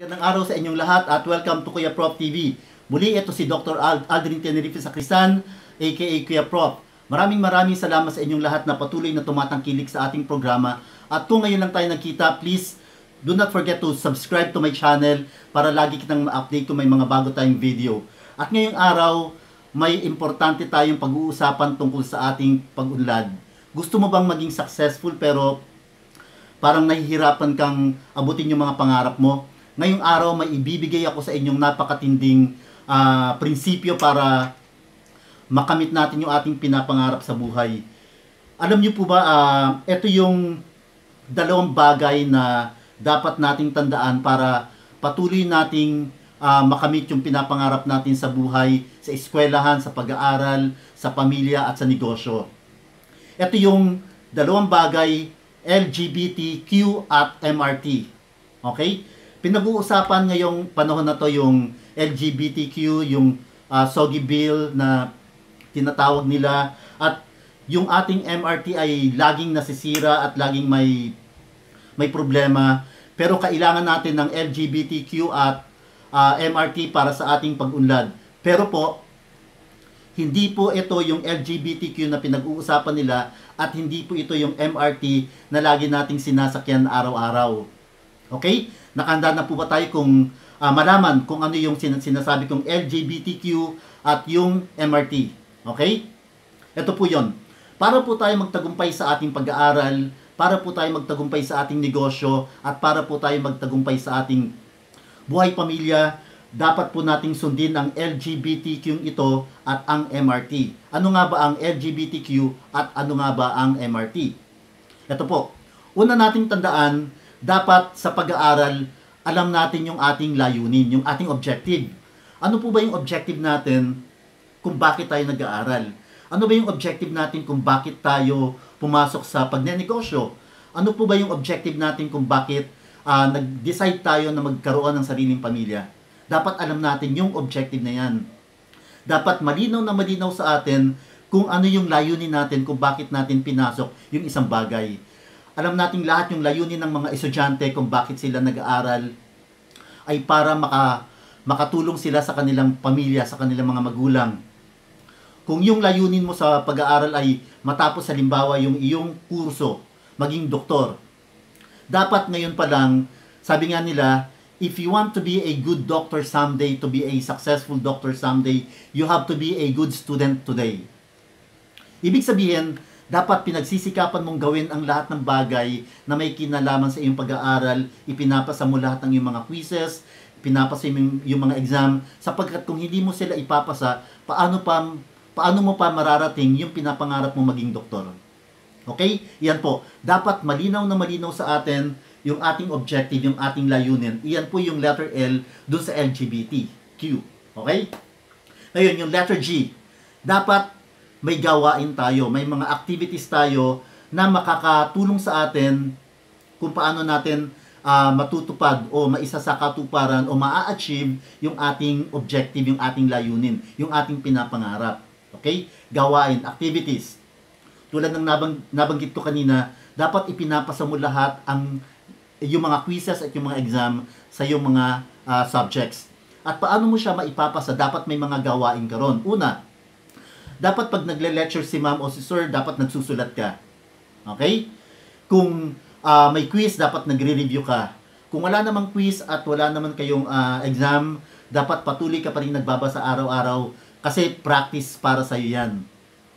Magandang araw sa inyong lahat at welcome to Kuya Prof TV. Muli ito si Dr. Aldrin Tenerife Sacristan, aka Kuya Prof. Maraming salamat sa inyong lahat na patuloy na tumatangkilik sa ating programa. At kung ngayon lang tayo nagkita, please do not forget to subscribe to my channel para lagi kitang ma-update kung may mga bago tayong video. At ngayong araw, may importante tayong pag-uusapan tungkol sa ating pag-unlad. Gusto mo bang maging successful pero parang nahihirapan kang abutin yung mga pangarap mo? Ngayong araw may ibibigay ako sa inyong napakatinding prinsipyo para makamit natin yung ating pinapangarap sa buhay. Alam niyo po ba, ito yung dalawang bagay na dapat nating tandaan para patuloy nating makamit yung pinapangarap natin sa buhay, sa eskwelahan, sa pag-aaral, sa pamilya at sa negosyo. Ito yung dalawang bagay, LGBTQ at MRT. Okay? Pinag-uusapan ngayong panahon na to yung LGBTQ, yung SOGI bill na tinatawag nila, at yung ating MRT ay laging nasisira at laging may problema. Pero kailangan natin ng LGBTQ at MRT para sa ating pag-unlad. Pero po, hindi po ito yung LGBTQ na pinag-uusapan nila at hindi po ito yung MRT na lagi nating sinasakyan araw-araw. Okay? Nakahanda na po ba tayo kung malaman kung ano yung sinasabi kong LGBTQ at yung MRT? Okay? Ito po yon. Para po tayo magtagumpay sa ating pag-aaral, para po tayo magtagumpay sa ating negosyo, at para po tayo magtagumpay sa ating buhay pamilya, dapat po nating sundin ang LGBTQ ito at ang MRT. Ano nga ba ang LGBTQ at ano nga ba ang MRT? Ito po. Una nating tandaan, dapat sa pag-aaral, alam natin yung ating layunin, yung ating objective. Ano po ba yung objective natin kung bakit tayo nag-aaral? Ano ba yung objective natin kung bakit tayo pumasok sa pagnenegosyo? Ano po ba yung objective natin kung bakit nag-decide tayo na magkaroon ng sariling pamilya? Dapat alam natin yung objective na yan. Dapat malinaw na malinaw sa atin kung ano yung layunin natin kung bakit natin pinasok yung isang bagay. Alam natin lahat yung layunin ng mga estudyante kung bakit sila nag-aaral ay para makatulong sila sa kanilang pamilya, sa kanilang mga magulang. Kung yung layunin mo sa pag-aaral ay matapos halimbawa yung iyong kurso, maging doktor, dapat ngayon pa lang, sabi nga nila, if you want to be a good doctor someday, to be a successful doctor someday, you have to be a good student today. Ibig sabihin, dapat pinagsisikapan mong gawin ang lahat ng bagay na may kinalaman sa iyong pag-aaral, ipinapasa mo lahat ng iyong mga quizzes, pinapasa yung mga exam, sapagkat kung hindi mo sila ipapasa, paano mo pa mararating yung pinapangarap mo maging doktor? Okay? Yan po. Dapat malinaw na malinaw sa atin yung ating objective, yung ating layunin. Iyan po yung letter L dun sa LGBTQ. Okay? Ngayon, yung letter G. Dapat may gawain tayo, may mga activities tayo na makakatulong sa atin kung paano natin matutupad o maisa sa katuparan o maa-achieve yung ating objective, yung ating layunin, yung ating pinapangarap. Okay? Gawain, activities. Tulad ng nabanggit ko kanina, dapat ipinapasa mo lahat yung mga quizzes at yung mga exam sa yung mga subjects. At paano mo siya maipapasa? Dapat may mga gawain ka ron. Una, dapat pag nagle-lecture si ma'am o si sir, dapat nagsusulat ka. Okay? Kung may quiz, dapat nagre-review ka. Kung wala namang quiz at wala naman kayong exam, dapat patuloy ka pa rin nagbabasa araw-araw kasi practice para sa'yo yan.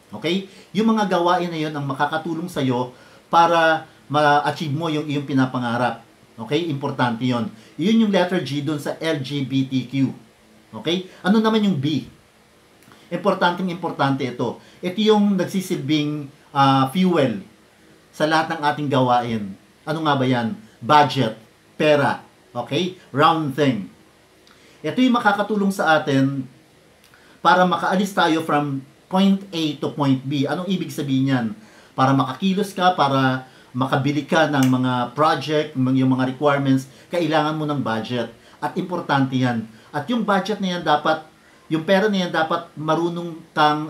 Okay? Yung mga gawain na yun ang makakatulong sa'yo para ma-achieve mo yung iyong pinapangarap. Okay? Importante yun. Yun yung letter G dun sa LGBTQ. Okay? Ano naman yung B? Importante ito. Ito yung nagsisilbing fuel sa lahat ng ating gawain. Ano nga ba yan? Budget, pera, okay? Round thing. Ito yung makakatulong sa atin para makaalis tayo from point A to point B. Anong ibig sabihin yan? Para makakilos ka, para makabili ka ng mga project, yung mga requirements, kailangan mo ng budget. At importante yan. At yung budget na yan dapat, yung pera na yan dapat marunong kang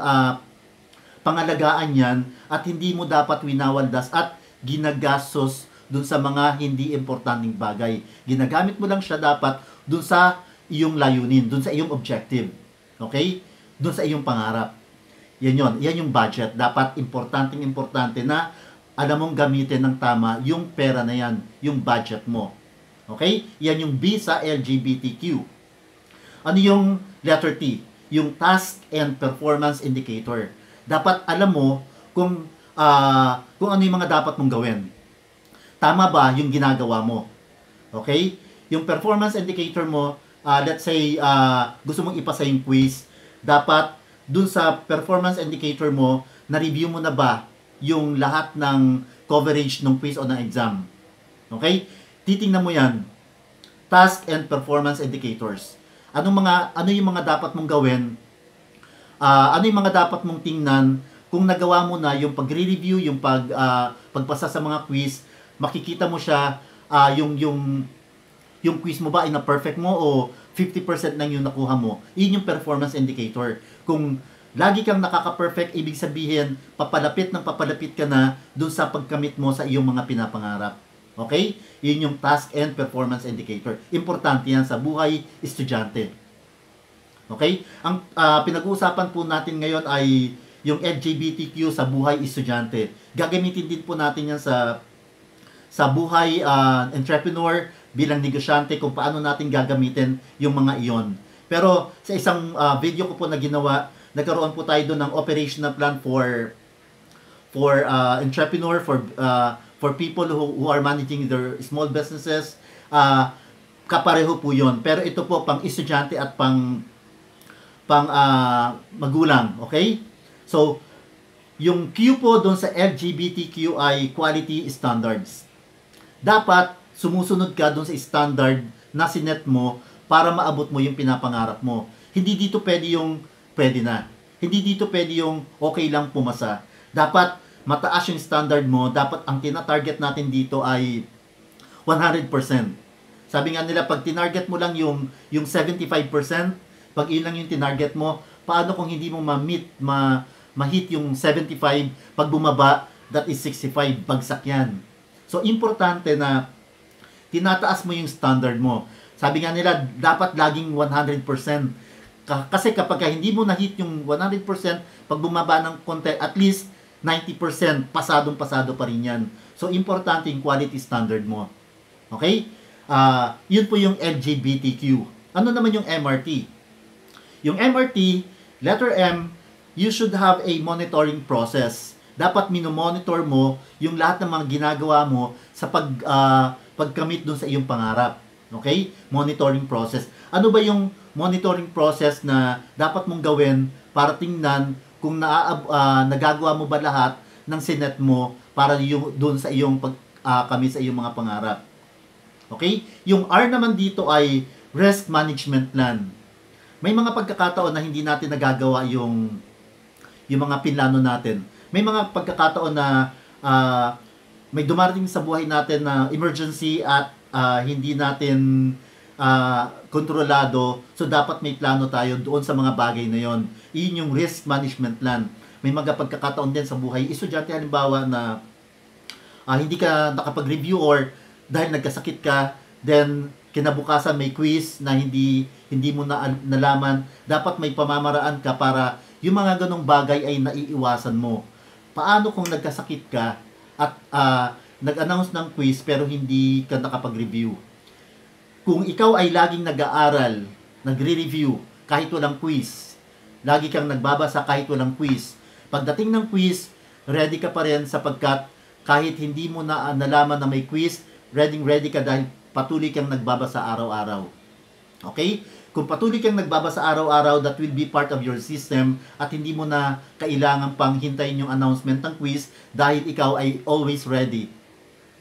pangalagaan yan at hindi mo dapat winawaldas at ginagastos dun sa mga hindi importanteng bagay. Ginagamit mo lang siya dapat dun sa iyong layunin, dun sa iyong objective. Okay? Dun sa iyong pangarap. Yan yon. Yan yung budget. Dapat importante na alam mong gamitin ng tama yung pera na yan, yung budget mo. Okay? Yan yung B sa LGBTQ. Ano yung letter T? Yung task and performance indicator. Dapat alam mo kung ano yung mga dapat mong gawin. Tama ba yung ginagawa mo? Okay? Yung performance indicator mo, let's say, gusto mong ipasa yung quiz, dapat dun sa performance indicator mo, na-review mo na ba yung lahat ng coverage ng quiz o ng exam? Okay? Titingnan mo yan. Task and performance indicators. Ano yung mga dapat mong gawin? Ano yung mga dapat mong tingnan kung nagawa mo na yung pagre-review, yung pagpasa sa mga quiz, makikita mo siya, yung quiz mo ba ay na-perfect mo o 50% lang yung nakuha mo. Yun yung performance indicator. Kung lagi kang nakaka-perfect, ibig sabihin, papalapit ka na dun sa pagkamit mo sa iyong mga pinapangarap. Okay? Yun yung task and performance indicator. Importante yan sa buhay estudyante. Okay? Ang pinag-uusapan po natin ngayon ay yung LGBTQ sa buhay estudyante. Gagamitin din po natin yan sa buhay entrepreneur, bilang negosyante, kung paano natin gagamitin yung mga iyon. Pero sa isang video ko po na ginawa, nagkaroon po tayo doon ng operational plan for entrepreneur, for people who are managing their small businesses. Kapareho po yun. Pero ito po pang estudyante at pang magulang. Okay? So, yung Q po doon sa LGBTQ ay quality standards. Dapat sumusunod ka doon sa standard na sinet mo para maabot mo yung pinapangarap mo. Hindi dito pwede yung pwede na. Hindi dito pwede yung okay lang pumasa. Dapat mataas yung standard mo. Dapat ang tina-target natin dito ay 100%. Sabi nga nila, pag tinarget mo lang yung 75%, pag ilang yung tinarget mo, paano kung hindi mo ma-hit yung 75, pag bumaba, that is 65, bagsak yan. So, importante na tinataas mo yung standard mo. Sabi nga nila, dapat laging 100%. Kasi kapag hindi mo na-hit yung 100%, pag bumaba ng konti, at least 90%, pasadong-pasado pa rin yan. So, importante yung quality standard mo. Okay? Yun po yung LGBTQ. Ano naman yung MRT? Yung MRT, letter M, you should have a monitoring process. Dapat minomonitor mo yung lahat ng mga ginagawa mo sa pagkamit dun sa iyong pangarap. Okay? Monitoring process. Ano ba yung monitoring process na dapat mong gawin para tingnan kung nagagawa mo ba lahat ng sinet mo para doon sa iyong pagkamit sa iyong mga pangarap. Okay? Yung R naman dito ay risk management plan. May mga pagkakataon na hindi natin nagagawa yung mga pinlano natin. May mga pagkakataon na may dumarating sa buhay natin na emergency at hindi natin kontrolado. So, dapat may plano tayo doon sa mga bagay na yon. Iyon yung risk management plan. May mga pagkakataon din sa buhay. Estudyante halimbawa na hindi ka nakapag-review or dahil nagkasakit ka, then kinabukasan may quiz na hindi mo nalaman. Dapat may pamamaraan ka para yung mga ganong bagay ay naiiwasan mo. Paano kung nagkasakit ka at nag-announce ng quiz pero hindi ka nakapag-review? Kung ikaw ay laging nag-aaral, nagre-review kahit walang quiz, lagi kang nagbabasa kahit walang quiz, pagdating ng quiz, ready ka pa rin sapagkat kahit hindi mo na nalaman na may quiz, ready ka dahil patuloy kang nagbabasa araw-araw. Okay? Kung patuloy kang nagbabasa araw-araw, that will be part of your system at hindi mo na kailangan pang hintayin yung announcement ng quiz dahil ikaw ay always ready.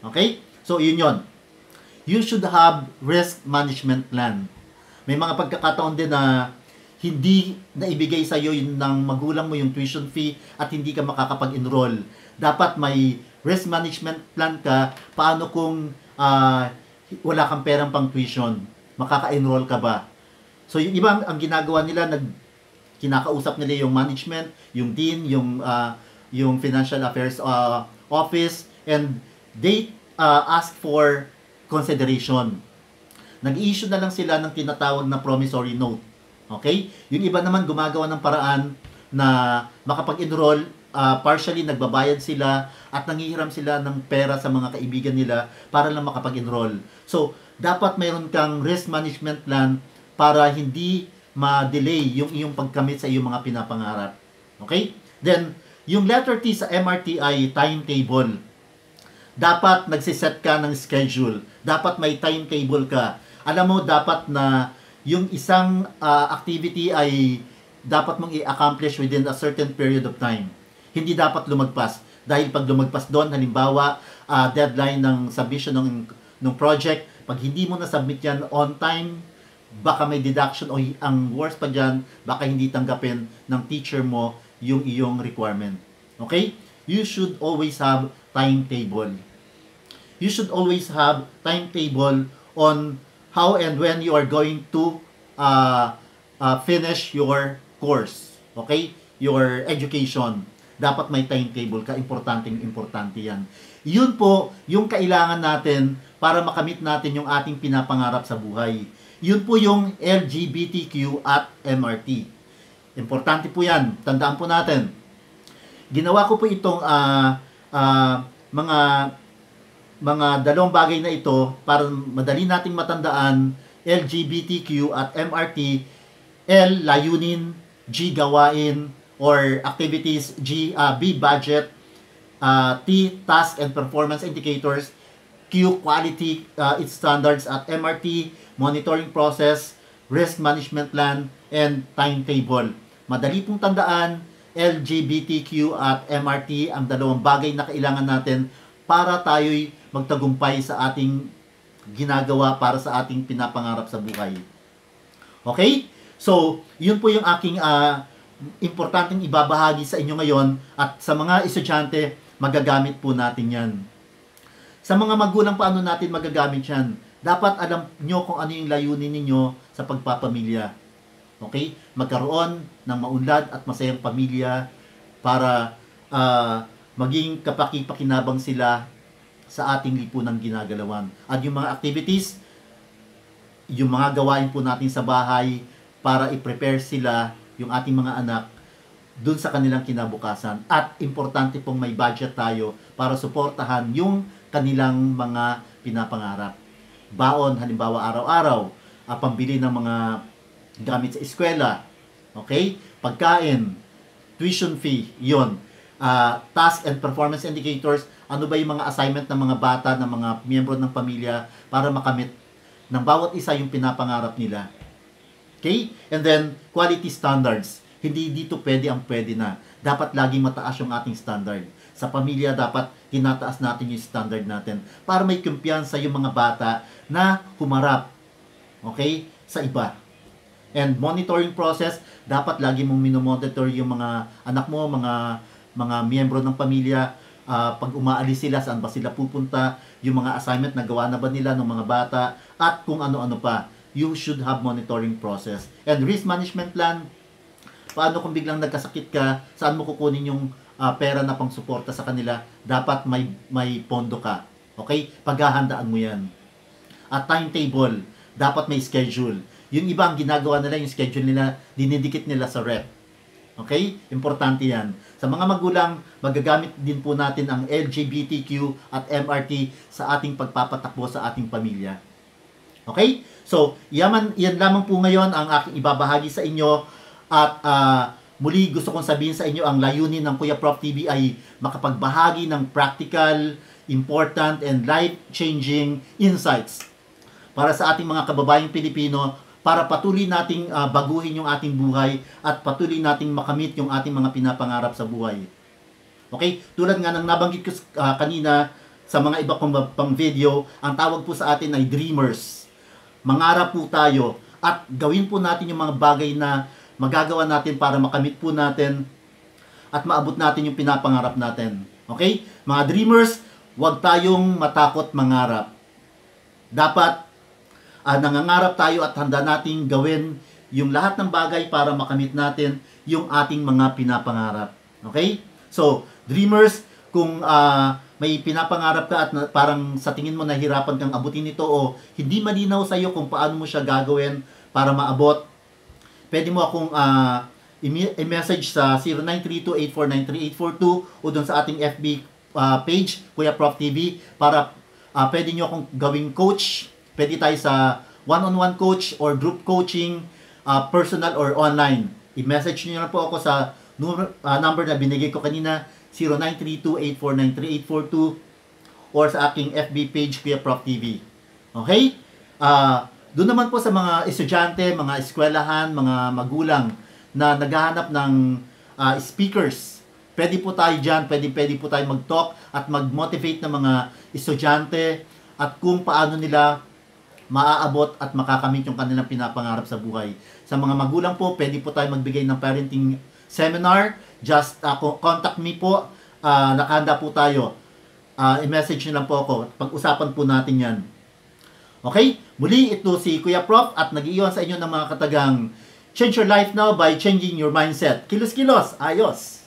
Okay? So, yun yon. You should have risk management plan. May mga pagkakataon din na hindi naibigay sa iyo ng magulang mo yung tuition fee at hindi ka makakapag-enroll. Dapat may risk management plan ka. Paano kung wala kang perang pang tuition? Makaka-enroll ka ba? So, yung iba, ang ginagawa nila, kinakausap nila yung management, yung dean, yung financial affairs office, and they ask for consideration. Nag-issue na lang sila ng tinatawag na promissory note. Okay? Yung iba naman gumagawa ng paraan na makapag-enroll, partially nagbabayad sila at nanghihiram sila ng pera sa mga kaibigan nila para lang makapag-enroll. So, dapat mayroon kang risk management plan para hindi ma-delay yung iyong pagkamit sa iyong mga pinapangarap. Okay? Then, yung letter T sa MRTI timetable. Dapat nagsiset ka ng schedule. Dapat may timetable ka. Alam mo, dapat na yung isang activity ay dapat mong i-accomplish within a certain period of time. Hindi dapat lumagpas. Dahil pag lumagpas doon, halimbawa, deadline ng submission ng project, pag hindi mo na-submit yan on time, baka may deduction o ang worst pa dyan, baka hindi tanggapin ng teacher mo yung iyong requirement. Okay? You should always have timetable. You should always have timetable on how and when you are going to finish your course. Okay? Your education. Dapat may timetable ka. Importante yan. Yun po yung kailangan natin para makamit natin yung ating pinapangarap sa buhay. Yun po yung LGBTQ at MRT. Importante po yan. Tandaan po natin. Ginawa ko po itong mga dalawang bagay na ito para madali nating matandaan. LGBTQ at MRT. L, layunin. G, gawain or activities. G, B, budget. T, task and performance indicators. Q, quality its standards. At MRT, monitoring process, risk management plan, and timetable. Madali pong tandaan, LGBTQ at MRT ang dalawang bagay na kailangan natin para tayo'y magtagumpay sa ating ginagawa para sa ating pinapangarap sa buhay. Okay? So, yun po yung aking importanteng ibabahagi sa inyo ngayon at sa mga estudyante, magagamit po natin yan. Sa mga magulang, paano natin magagamit yan? Dapat alam nyo kung ano yung layunin ninyo sa pagpapamilya. Okay? Magkaroon ng maunlad at masayang pamilya para maging kapaki-pakinabang sila sa ating lipunang ginagalawan. At yung mga activities, yung mga gawain po natin sa bahay para i-prepare sila, yung ating mga anak, dun sa kanilang kinabukasan. At importante pong may budget tayo para suportahan yung kanilang mga pinapangarap. Baon, halimbawa araw-araw, pambili ng mga gamit sa eskwela, okay? Pagkain, tuition fee, yon. Task and performance indicators, ano ba yung mga assignment ng mga bata, ng mga miyembro ng pamilya para makamit ng bawat isa yung pinapangarap nila. Okay? And then, quality standards. Hindi dito pwede ang pwede na. Dapat laging mataas yung ating standard. Sa pamilya, dapat tinataas natin yung standard natin para may kumpiyansa yung mga bata na humarap, okay, sa iba. And monitoring process, dapat lagi mong minomonitor yung mga anak mo, mga miyembro ng pamilya, pag umaalis sila, saan ba sila pupunta, yung mga assignment na gawa na ba nila ng mga bata, at kung ano-ano pa. You should have monitoring process. And risk management plan, paano kung biglang nagkasakit ka, saan mo kukunin yung pera na pang suporta sa kanila? Dapat may pondo ka. Okay? Paghahandaan mo yan. At timetable, dapat may schedule. Yung iba ang ginagawa nila, yung schedule nila, dinidikit nila sa rep. Okay? Importante yan. Sa mga magulang, magagamit din po natin ang LGBTQ at MRT sa ating pagpapatakbo sa ating pamilya. Okay? So, yan lamang po ngayon ang aking ibabahagi sa inyo. At muli gusto kong sabihin sa inyo, ang layunin ng Kuya Prof TV ay makapagbahagi ng practical, important, and life-changing insights para sa ating mga kababayang Pilipino, para patuloy nating baguhin yung ating buhay at patuloy nating makamit yung ating mga pinapangarap sa buhay. Okay? Tulad nga ng nabanggit ko kanina sa mga iba pang video, ang tawag po sa atin ay dreamers. Mangarap po tayo at gawin po natin yung mga bagay na magagawa natin para makamit po natin at maabot natin yung pinapangarap natin. Okay? Mga dreamers, huwag tayong matakot mangarap. Dapat nangangarap tayo at handa nating gawin yung lahat ng bagay para makamit natin yung ating mga pinapangarap. Okay? So, dreamers, kung may pinapangarap ka at parang sa tingin mo nahirapan kang abutin ito o hindi malinaw sa iyo kung paano mo siya gagawin para maabot, pwede mo akong i-message sa 0932-8493842 o doon sa ating FB page, Kuya Prof TV, para pwede nyo akong gawing coach. Pwede tayo sa one-on-one coach or group coaching, personal or online. I-message nyo na po ako sa number na binigay ko kanina, 0932-8493842 or sa aking FB page, Kuya Prof TV. Okay? Doon naman po sa mga estudyante, mga eskwelahan, mga magulang na naghahanap ng speakers. Pwede po tayo dyan, pwede po tayo mag-talk at mag-motivate ng mga estudyante at kung paano nila maaabot at makakamit yung kanilang pinapangarap sa buhay. Sa mga magulang po, pwede po tayo magbigay ng parenting seminar. Just contact me po. Nakahanda po tayo. I-message nyo lang po ako. Pag-usapan po natin yan. Okay? Muli, ito si Kuya Prof at nag-iwan sa inyo ng mga katagang Change your life now by changing your mindset. Kilos-kilos, ayos!